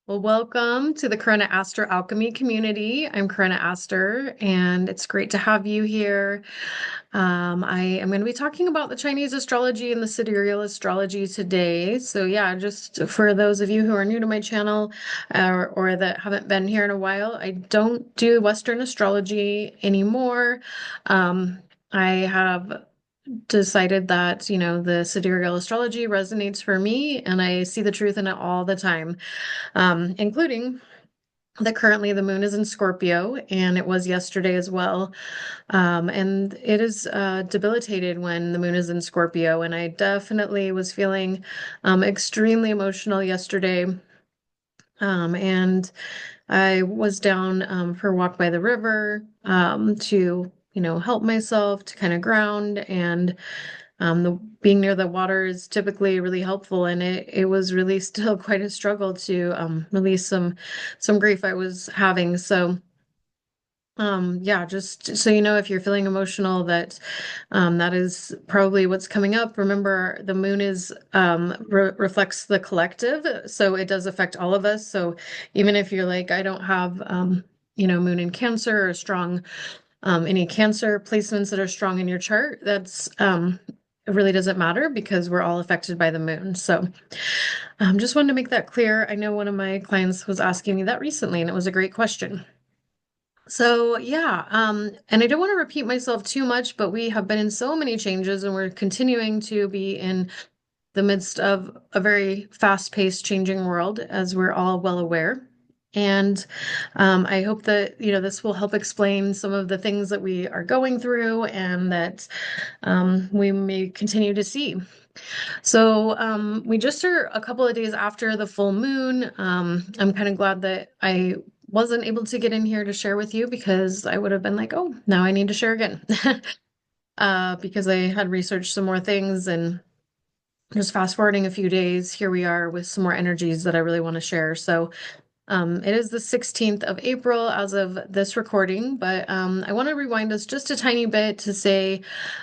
Well, welcome to the Corona Aster Alchemy community. I'm Corona Aster, and it's great to have you here. I am going to be talking about the Chinese astrology and the Sidereal astrology today. So, yeah, just for those of you who are new to my channel or that haven't been here in a while, I don't do Western astrology anymore. I have decided that, the sidereal astrology resonates for me, and I see the truth in it all the time, including that currently the moon is in Scorpio, and it was yesterday as well. And it is debilitated when the moon is in Scorpio, and I definitely was feeling extremely emotional yesterday. And I was down for a walk by the river to, help myself to kind of ground. And the being near the water is typically really helpful, and it was really still quite a struggle to release some grief I was having. So yeah, just so you know, if you're feeling emotional, that is probably what's coming up. Remember, the moon is reflects the collective, so it does affect all of us. So even if you're like, I don't have moon in Cancer or strong any Cancer placements that are strong in your chart, that's it really doesn't matter because we're all affected by the moon. So just wanted to make that clear. I know one of my clients was asking me that recently, and it was a great question. So yeah, and I don't want to repeat myself too much, but we have been in so many changes and we're continuing to be in the midst of a very fast-paced changing world, as we're all well aware. And I hope that, this will help explain some of the things that we are going through and that we may continue to see. So we just are a couple of days after the full moon. I'm kind of glad that I wasn't able to get in here to share with you because I would have been like, oh, now I need to share again. Because I had researched some more things and just fast forwarding a few days, here we are with some more energies that I really want to share. So it is the 16th of April as of this recording, but I want to rewind us just a tiny bit to say,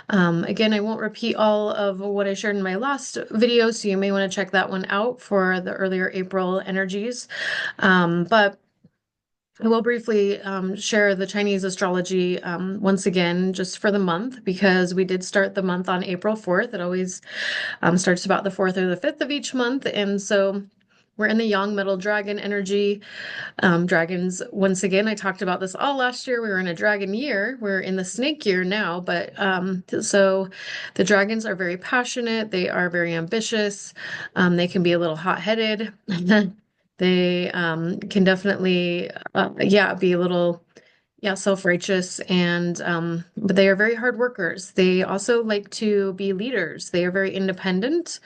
again, I won't repeat all of what I shared in my last video, so you may want to check that one out for the earlier April energies. But I will briefly share the Chinese astrology once again, just for the month, because we did start the month on April 4th. It always starts about the 4th or the 5th of each month. And so we're in the Yang Metal Dragon energy. Dragons, once again, I talked about this all last year. We were in a dragon year. We're in the snake year now, but so the dragons are very passionate. They are very ambitious. They can be a little hot-headed. They can definitely, yeah, be a little, yeah, self-righteous, and but they are very hard workers. They also like to be leaders. They are very independent.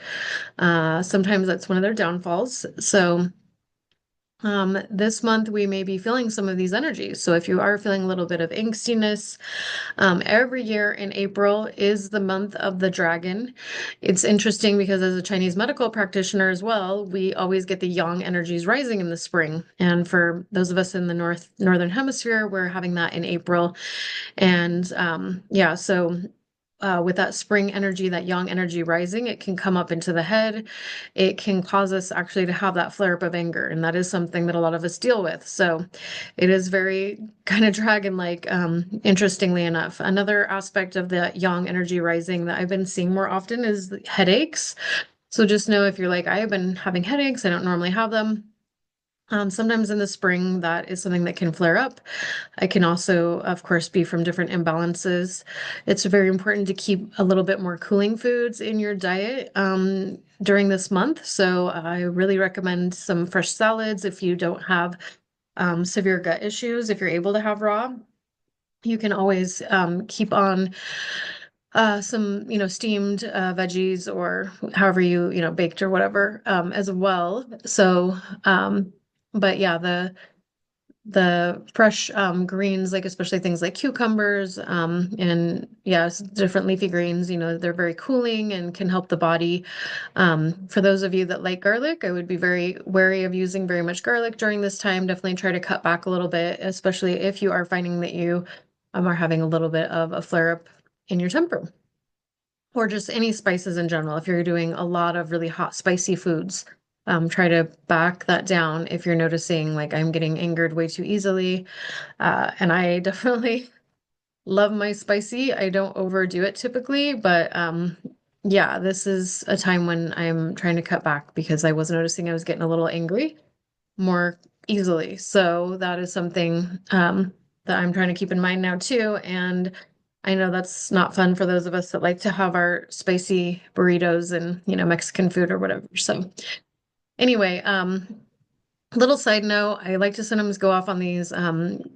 Sometimes that's one of their downfalls. So this month we may be feeling some of these energies. So if you are feeling a little bit of angstiness, every year in April is the month of the dragon. It's interesting because as a Chinese medical practitioner as well, we always get the yang energies rising in the spring. And for those of us in the northern hemisphere, we're having that in April. And yeah, so with that spring energy, that yang energy rising, it can come up into the head. It can cause us actually to have that flare up of anger. And that is something that a lot of us deal with. So it is very kind of dragon-like, interestingly enough. Another aspect of the yang energy rising that I've been seeing more often is headaches. So just know if you're like, I have been having headaches, I don't normally have them. Sometimes in the spring, that is something that can flare up. It can also, of course, be from different imbalances. It's very important to keep a little bit more cooling foods in your diet during this month. So I really recommend some fresh salads if you don't have severe gut issues. If you're able to have raw, you can always keep on some, steamed veggies or however baked or whatever as well. So, but yeah, the fresh greens, like especially things like cucumbers, and yes, different leafy greens, they're very cooling and can help the body. For those of you that like garlic, I would be very wary of using very much garlic during this time. Definitely try to cut back a little bit, especially if you are finding that you are having a little bit of a flare up in your temper. Or just any spices in general, if you're doing a lot of really hot, spicy foods. try to back that down if you're noticing like I'm getting angered way too easily. And I definitely love my spicy. I don't overdo it typically, but yeah, this is a time when I'm trying to cut back because I was noticing I was getting a little angry more easily. So that is something that I'm trying to keep in mind now too. And I know that's not fun for those of us that like to have our spicy burritos and, Mexican food or whatever. So anyway, little side note, I like to sometimes go off on these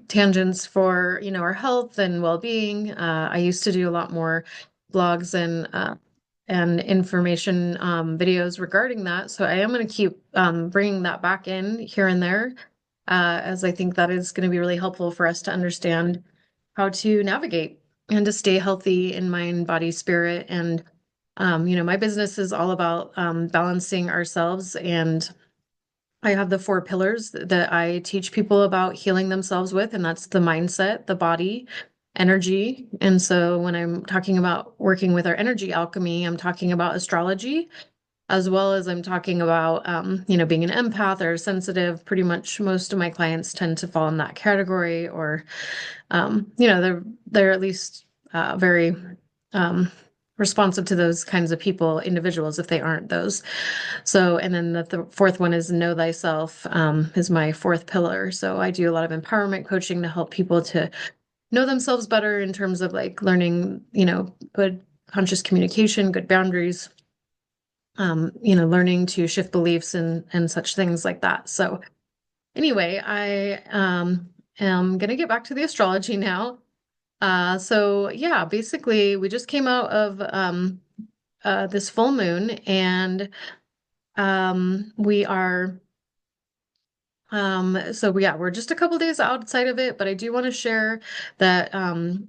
tangents for, our health and well-being. I used to do a lot more blogs and information videos regarding that. So I am going to keep bringing that back in here and there, as I think that is going to be really helpful for us to understand how to navigate and to stay healthy in mind, body, spirit. And, my business is all about balancing ourselves, and I have the four pillars that I teach people about healing themselves with, and that's the mindset, the body, energy. And so when I'm talking about working with our energy alchemy, I'm talking about astrology, as well as I'm talking about, being an empath or sensitive. Pretty much most of my clients tend to fall in that category, or, they're at least very um, responsive to those kinds of people, individuals, if they aren't those. So, and then the fourth one is know thyself, is my fourth pillar. So I do a lot of empowerment coaching to help people to know themselves better in terms of like learning, good conscious communication, good boundaries, learning to shift beliefs and such things like that. So anyway, I am gonna get back to the astrology now. So yeah, basically we just came out of this full moon, and we are yeah, we're just a couple days outside of it, but I do want to share that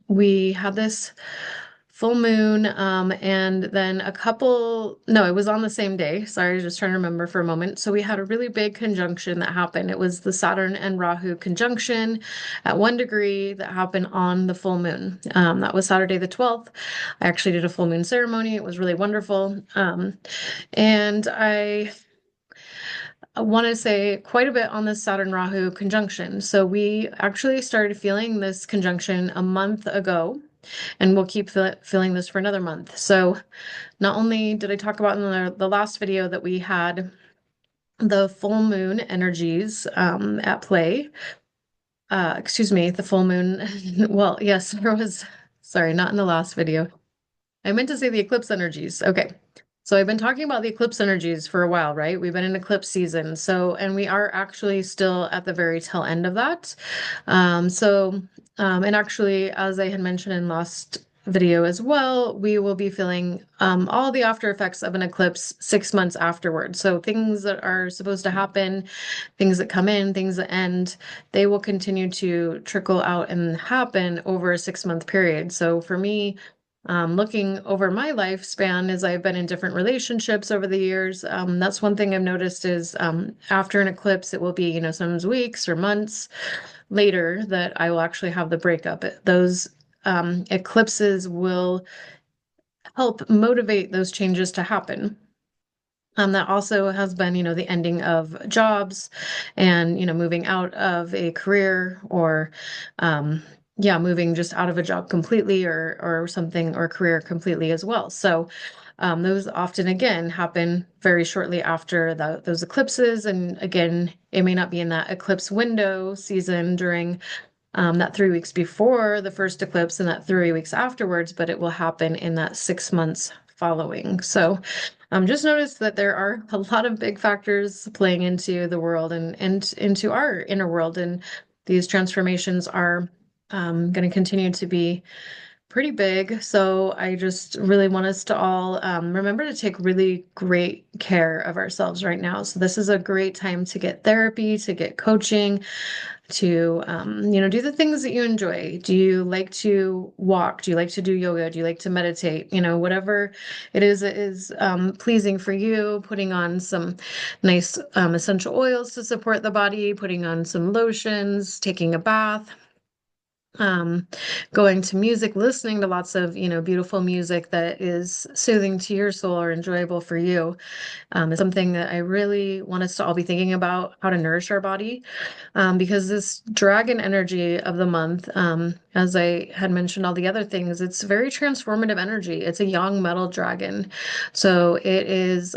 we had this full moon, and then no, it was on the same day. Sorry, just trying to remember for a moment. So we had a really big conjunction that happened. It was the Saturn and Rahu conjunction at 1 degree that happened on the full moon. That was Saturday the 12th. I actually did a full moon ceremony. It was really wonderful. And I want to say quite a bit on this Saturn Rahu conjunction. So we actually started feeling this conjunction a month ago, and we'll keep feeling this for another month. So not only did I talk about in the last video that we had the full moon energies at play, excuse me, the full moon. Well, yes, there was, sorry, not in the last video. I meant to say the eclipse energies. Okay. So I've been talking about the eclipse energies for a while, right? We've been in eclipse season. So, and we are actually still at the very tail end of that. And actually, as I had mentioned in last video as well, we will be feeling all the after effects of an eclipse 6 months afterwards. So things that are supposed to happen, things that come in, things that end, they will continue to trickle out and happen over a 6 month period. So for me, looking over my lifespan as I've been in different relationships over the years, that's one thing I've noticed is after an eclipse, it will be, sometimes weeks or months later that I will actually have the breakup. Those eclipses will help motivate those changes to happen. That also has been, the ending of jobs and, moving out of a career, or, yeah, moving just out of a job completely, or something, or career completely as well. So, those often again happen very shortly after those eclipses. And again, it may not be in that eclipse window season during that 3 weeks before the first eclipse and that 3 weeks afterwards, but it will happen in that 6 months following. So just notice that there are a lot of big factors playing into the world and into our inner world. And these transformations are going to continue to be pretty big. So I just really want us to all remember to take really great care of ourselves right now. So this is a great time to get therapy, to get coaching, to do the things that you enjoy. Do you like to walk? Do you like to do yoga? Do you like to meditate? Whatever it is that is pleasing for you. Putting on some nice essential oils to support the body, putting on some lotions, taking a bath, um, going to music, listening to lots of, beautiful music that is soothing to your soul or enjoyable for you, is something that I really want us to all be thinking about how to nourish our body. Because this dragon energy of the month, as I had mentioned, all the other things, it's very transformative energy. It's a young metal dragon. So it is,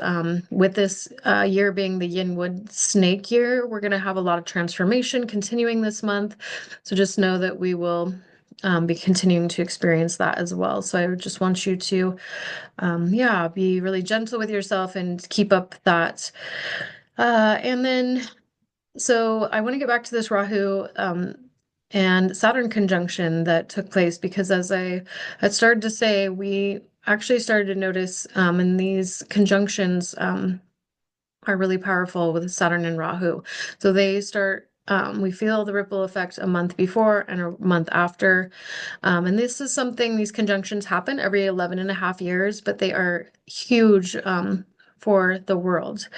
with this year being the Yin Wood snake year, we're going to have a lot of transformation continuing this month. So just know that we will be continuing to experience that as well. So I just want you to, yeah, be really gentle with yourself and keep up that. And then so I want to get back to this Rahu and Saturn conjunction that took place because, as I had started to say, we actually started to notice, in these conjunctions, are really powerful with Saturn and Rahu. So they start. We feel the ripple effect a month before and a month after. And this is something, these conjunctions happen every 11 and a half years, but they are huge, for the world.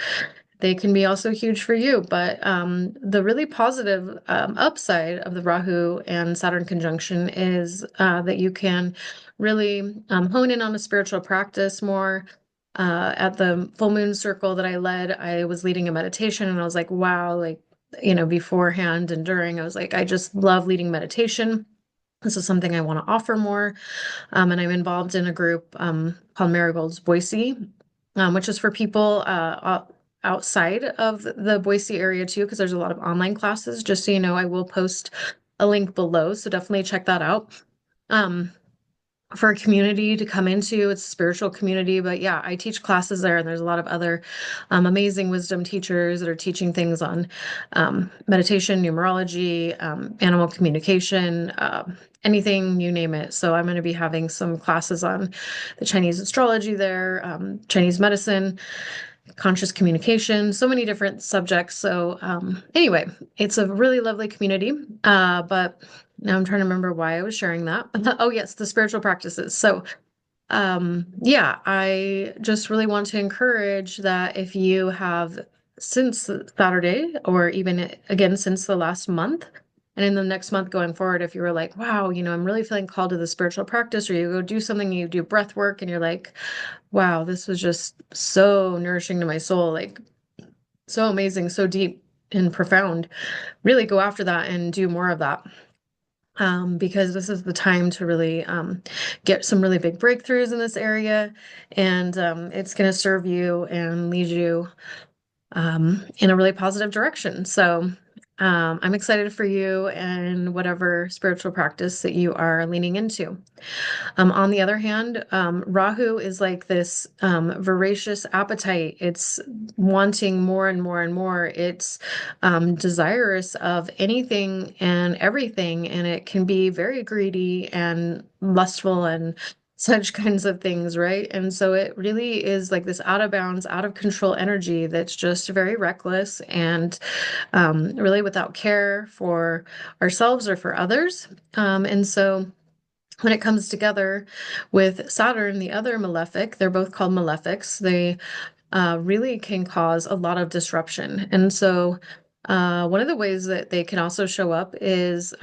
They can be also huge for you, but the really positive, upside of the Rahu and Saturn conjunction is, that you can really, hone in on a spiritual practice more. At the full moon circle that I led, I was leading a meditation and I was like, wow, like, beforehand and during, I was like, I just love leading meditation. This is something I want to offer more. And I'm involved in a group, called Marigold's Boise, which is for people, outside of the Boise area too, because there's a lot of online classes. Just so you know, I will post a link below, so definitely check that out. Um, for a community to come into. It's a spiritual community, but yeah, I teach classes there, and there's a lot of other, amazing wisdom teachers that are teaching things on, meditation, numerology, animal communication, anything you name it. So I'm going to be having some classes on the Chinese astrology there, Chinese medicine, conscious communication, so many different subjects. So, anyway, it's a really lovely community. But now I'm trying to remember why I was sharing that. Oh, yes, the spiritual practices. So, yeah, I just really want to encourage that if you have, since Saturday, or even again since the last month, and in the next month going forward, if you were like, wow, I'm really feeling called to the spiritual practice, or you go do something, you do breath work, and you're like, wow, this was just so nourishing to my soul, like so amazing, so deep and profound. Really go after that and do more of that. Because this is the time to really, get some really big breakthroughs in this area, and, it's going to serve you and lead you, in a really positive direction. So, I'm excited for you and whatever spiritual practice that you are leaning into. On the other hand, Rahu is like this, voracious appetite. It's wanting more and more and more. It's, desirous of anything and everything, and it can be very greedy and lustful and such kinds of things, right? And so it really is like this out of bounds, out of control energy that's just very reckless and, really without care for ourselves or for others. And so when it comes together with Saturn, the other malefic, they're both called malefics. They, really can cause a lot of disruption. And so, one of the ways that they can also show up is,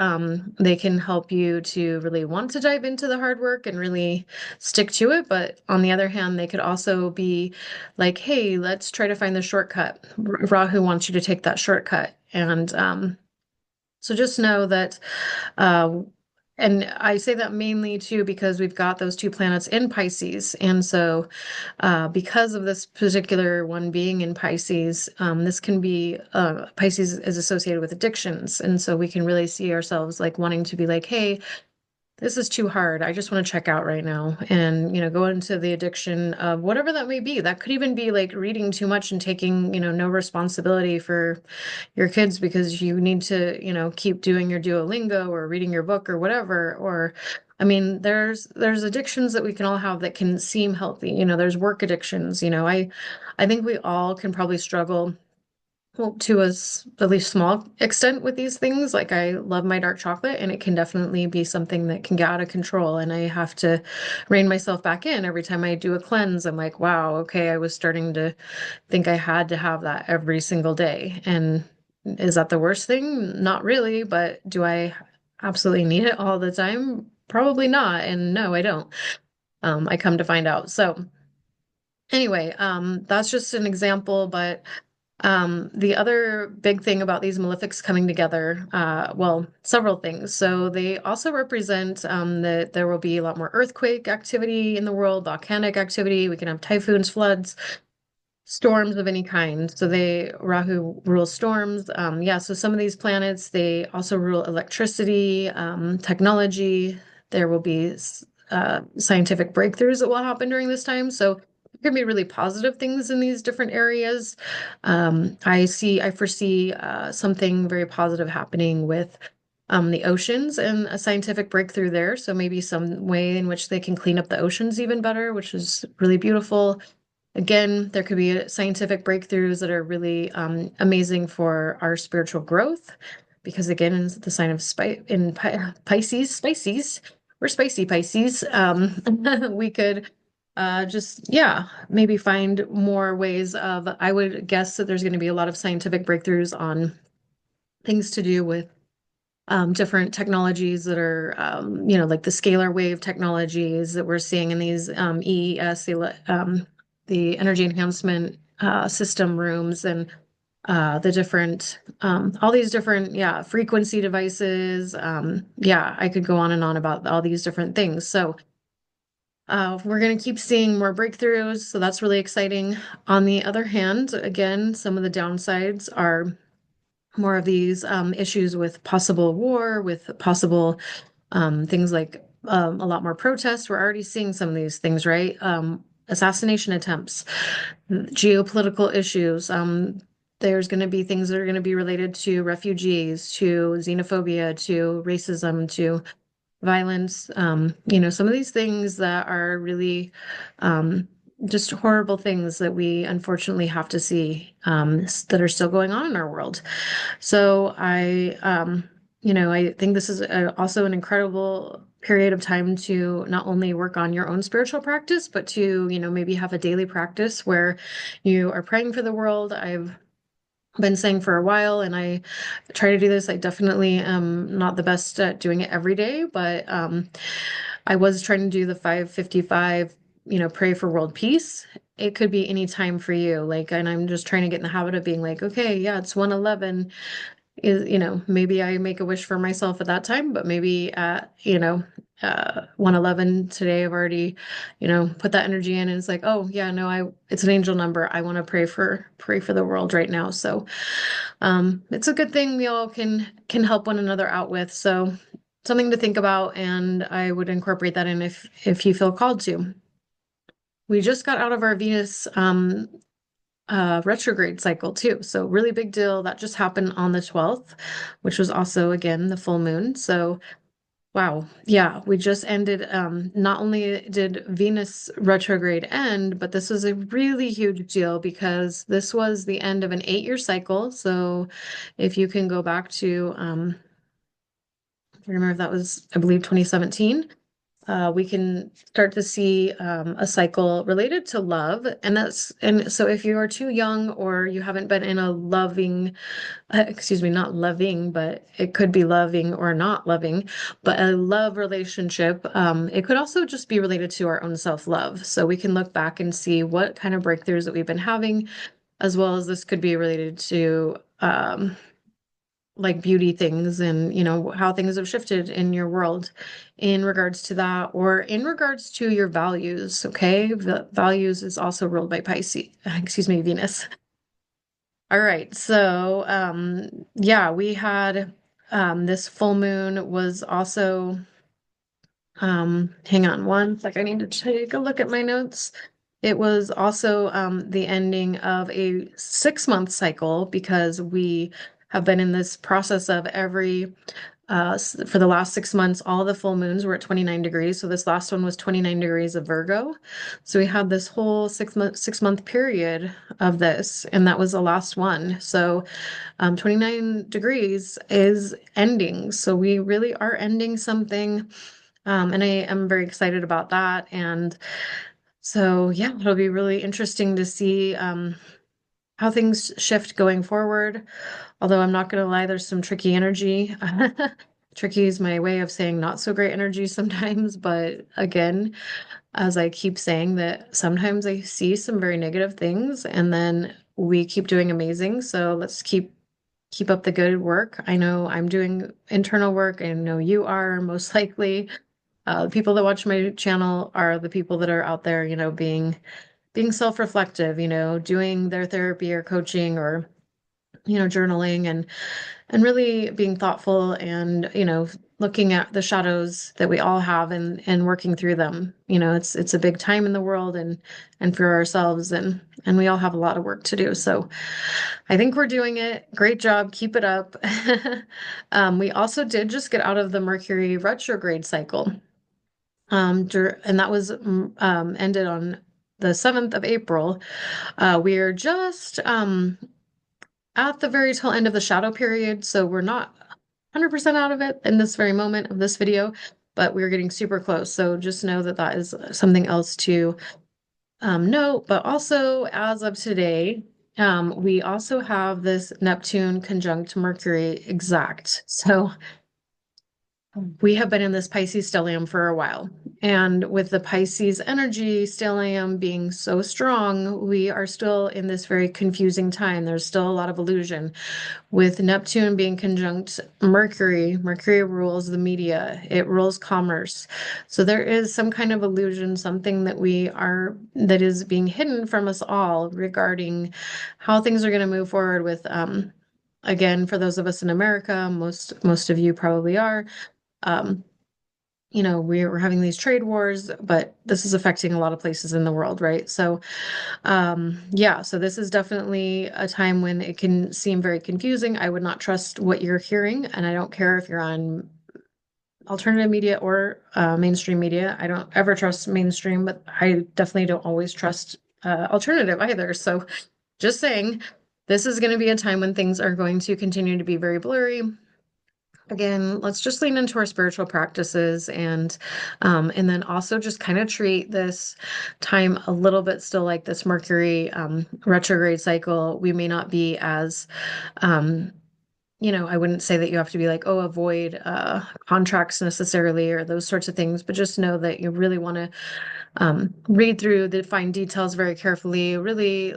they can help you to really want to dive into the hard work and really stick to it. But on the other hand, they could also be like, hey, let's try to find the shortcut. Rahu wants you to take that shortcut. And, so just know that, uh, and I say that mainly too because we've got those two planets in Pisces. And so, because of this particular one being in Pisces, this can be, Pisces is associated with addictions. And so we can really see ourselves like wanting to be like, hey, this is too hard. I just want to check out right now and, go into the addiction of whatever that may be. That could even be like reading too much and taking, no responsibility for your kids because you need to, keep doing your Duolingo or reading your book or whatever. Or, I mean, there's addictions that we can all have that can seem healthy. There's work addictions. I think we all can probably struggle, well, to at least small extent with these things. Like I love my dark chocolate, and it can definitely be something that can get out of control. And I have to rein myself back in every time I do a cleanse. I'm like, wow, okay, I was starting to think I had to have that every single day. And is that the worst thing? Not really, but do I absolutely need it all the time? Probably not. And no, I don't. I come to find out. So anyway, that's just an example, but the other big thing about these malefics coming together, well, several things. So they also represent that there will be a lot more earthquake activity in the world, volcanic activity. We can have typhoons, floods, storms of any kind. So Rahu rules storms. Yeah, so some of these planets, they also rule electricity, technology. There will be scientific breakthroughs that will happen during this time. So there can be really positive things in these different areas. I foresee something very positive happening with the oceans and a scientific breakthrough there. So maybe some way in which they can clean up the oceans even better, which is really beautiful. Again, there could be scientific breakthroughs that are really amazing for our spiritual growth, because again, it's the sign of Pisces, we're spicy Pisces. We could just, yeah, maybe find more ways of, I would guess that there's going to be a lot of scientific breakthroughs on things to do with different technologies that are, like the scalar wave technologies that we're seeing in these EES, the energy enhancement system rooms, and the different, all these different, yeah, frequency devices. Yeah, I could go on and on about all these different things. So we're going to keep seeing more breakthroughs. So that's really exciting. On the other hand, again, some of the downsides are more of these issues with possible war, with possible things like a lot more protests. We're already seeing some of these things, right? Assassination attempts, geopolitical issues. There's going to be things that are going to be related to refugees, to xenophobia, to racism, to violence. Some of these things that are really just horrible things that we unfortunately have to see that are still going on in our world. So I think this is also an incredible period of time to not only work on your own spiritual practice, but to, maybe have a daily practice where you are praying for the world. I've been saying for a while, and I try to do this. I definitely am not the best at doing it every day, but I was trying to do the 555, pray for world peace. It could be any time for you. Like, and I'm just trying to get in the habit of being like, okay, yeah, it's 111 is, maybe I make a wish for myself at that time, but maybe at, 111 today, I've already, put that energy in, and it's like, oh yeah, no, it's an angel number. I want to pray for the world right now. So, it's a good thing we all can help one another out with. So something to think about, and I would incorporate that in if you feel called to. We just got out of our Venus retrograde cycle too. So really big deal. That just happened on the 12th, which was also again the full moon. So wow. Yeah, we just ended not only did Venus retrograde end, but this was a really huge deal because this was the end of an 8-year cycle. So if you can go back to I remember if that was, I believe, 2017. We can start to see a cycle related to love. And so if you are too young or you haven't been in a loving, excuse me, not loving, but it could be loving or not loving, but a love relationship, it could also just be related to our own self-love. So we can look back and see what kind of breakthroughs that we've been having, as well as this could be related to like beauty things and how things have shifted in your world in regards to that, or in regards to your values. Okay, the values is also ruled by Pisces, excuse me, Venus. All right, so yeah, we had this full moon was also hang on one sec, I need to take a look at my notes. It was also the ending of a 6-month cycle, because we have been in this process of for the last 6 months, all the full moons were at 29 degrees. So this last one was 29 degrees of Virgo. So we had this whole 6-month period of this, and that was the last one. So 29 degrees is ending. So we really are ending something. And I am very excited about that. And so, yeah, it'll be really interesting to see how things shift going forward. Although I'm not going to lie, there's some tricky energy tricky is my way of saying not so great energy sometimes, but again, as I keep saying that sometimes I see some very negative things and then we keep doing amazing. So let's keep up the good work. I know I'm doing internal work. I know you are most likely. The people that watch my channel are the people that are out there, being self-reflective, doing their therapy or coaching or journaling and really being thoughtful and looking at the shadows that we all have and working through them. It's a big time in the world and for ourselves and we all have a lot of work to do. So I think we're doing it. Great job. Keep it up. We also did just get out of the Mercury retrograde cycle. And that was ended on the 7th of April. We are just at the very tail end of the shadow period, so we're not 100% out of it in this very moment of this video, but we're getting super close. So just know that that is something else to note. But also, as of today, we also have this Neptune conjunct Mercury exact. So we have been in this Pisces stellium for a while. And with the Pisces energy stellium being so strong, we are still in this very confusing time. There's still a lot of illusion. With Neptune being conjunct Mercury, Mercury rules the media, it rules commerce. So there is some kind of illusion, something that is being hidden from us all regarding how things are going to move forward with, again, for those of us in America, most of you probably are. Um, we're having these trade wars, but this is affecting a lot of places in the world, right? So, yeah, so this is definitely a time when it can seem very confusing. I would not trust what you're hearing, and I don't care if you're on alternative media or mainstream media. I don't ever trust mainstream, but I definitely don't always trust alternative either. So, just saying, this is going to be a time when things are going to continue to be very blurry. Again, let's just lean into our spiritual practices and then also just kind of treat this time a little bit still like this Mercury retrograde cycle. We may not be as I wouldn't say that you have to be like, oh, avoid contracts necessarily or those sorts of things, but just know that you really want to read through the fine details very carefully, really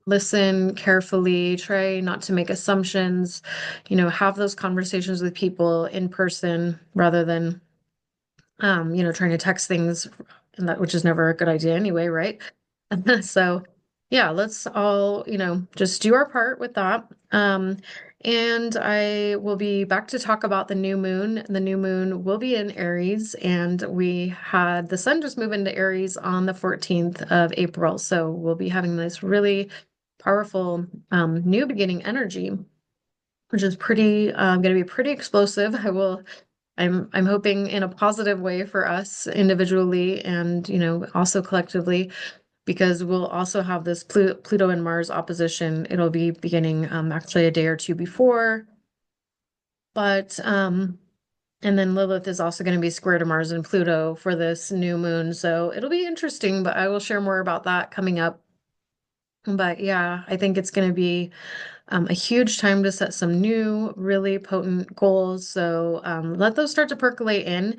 listen carefully, try not to make assumptions, have those conversations with people in person rather than, trying to text things, and that which is never a good idea anyway, right? So, yeah, let's all, just do our part with that. And I will be back to talk about the new moon. The new moon will be in Aries, and we had the sun just move into Aries on the 14th of April. So we'll be having this really powerful new beginning energy, which is pretty going to be pretty explosive. I'm hoping in a positive way for us individually and also collectively because we'll also have this Pluto and Mars opposition. It'll be beginning actually a day or two before, but and then Lilith is also going to be square to Mars and Pluto for this new moon. So it'll be interesting, but I will share more about that coming up. But yeah, I think it's going to be a huge time to set some new, really potent goals. So let those start to percolate in.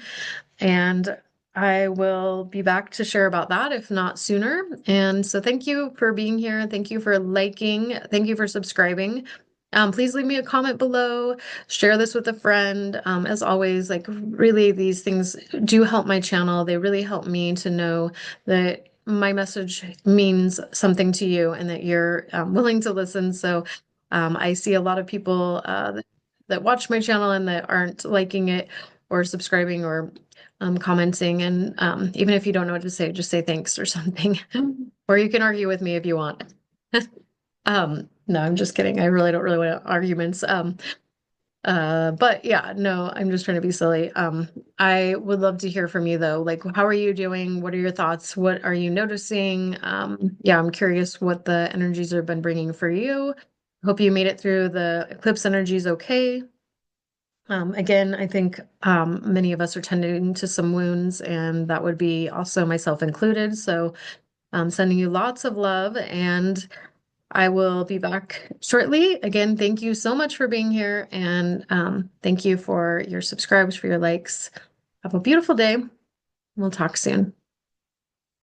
And I will be back to share about that, if not sooner. And so thank you for being here. Thank you for liking. Thank you for subscribing. Please leave me a comment below. Share this with a friend. As always, like really, these things do help my channel. They really help me to know that my message means something to you and that you're willing to listen. So I see a lot of people that watch my channel and that aren't liking it or subscribing or commenting. And even if you don't know what to say, just say thanks or something. Or you can argue with me if you want. No, I'm just kidding. I really don't really want arguments. But yeah, no, I'm just trying to be silly. I would love to hear from you though. Like, how are you doing? What are your thoughts? What are you noticing? Yeah, I'm curious what the energies have been bringing for you. Hope you made it through the eclipse energies okay. Again, I think many of us are tending to some wounds, and that would be also myself included. So, sending you lots of love, and I will be back shortly. Again, thank you so much for being here, and thank you for your subscribes, for your likes. Have a beautiful day. We'll talk soon.